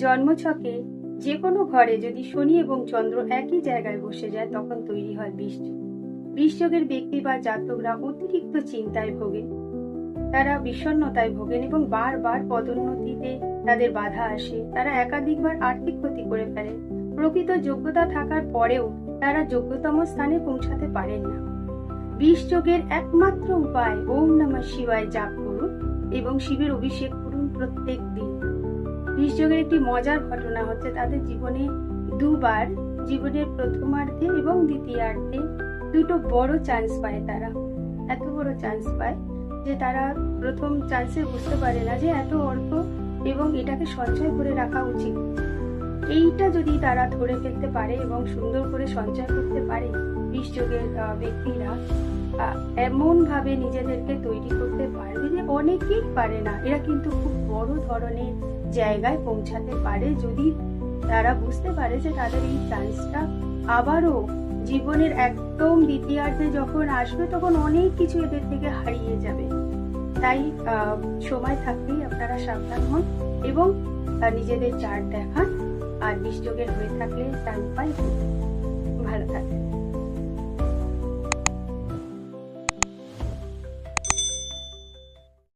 জন্মছকে যে কোনো ঘরে যদি শনি এবং চন্দ্র একই জায়গায় বসে যায় তখন তৈরি হয় বিষযোগ। বিষযোগের ব্যক্তি বা জাতকরা অতিরিক্ত চিন্তায় ভোগেন, তারা বিষণ্ণতায় ভোগেন এবং বারবার পদোন্নতিতে তাদের বাধা আসে। তারা একাধিকবার আর্থিক ক্ষতি করে ফেলেন। প্রকৃত যোগ্যতা থাকার পরেও তারা যোগ্যতম স্থানে পৌঁছাতে পারেন না। বিষযোগের একমাত্র উপায় ওম নমঃ শিবায় জাপ করুন এবং শিবের অভিষেক করুন প্রত্যেক দিন। বিষযোগের একটি মজার ঘটনা হচ্ছে তাদের জীবনে দুবার, জীবনের প্রথমার্ধে এবং দ্বিতীয়ার্ধে দুটো বড় চান্স পায়। তারা এত বড় চান্স পায় যে তারা প্রথম চান্সে বুঝতে পারে না যে এত অর্থ এবং এটাকে সঞ্চয় করে রাখা উচিত। এইটা যদি তারা ধরে ফেলতে পারে এবং সুন্দর করে সঞ্চয় করতে পারে, বিষযোগের ব্যক্তিরা এমন ভাবে নিজেদেরকে তৈরি করতে পারবে যে অনেকেই পারে না, এরা কিন্তু খুব বড় ধরনের জায়গায় পৌঁছাতে পারে যদি তারা বুঝতে পারে যে তাদের এই চান্সটা আবারও জীবনের একদম দ্বিতীয়ার্ধে যখন আসবে তখন অনেক কিছু এদের থেকে হারিয়ে যাবে। তাই সময় থাকতেই আপনারা সাবধান হন এবং নিজেদের চার্ট দেখান। আর বিষযোগের হয়ে থাকলে তার উপায়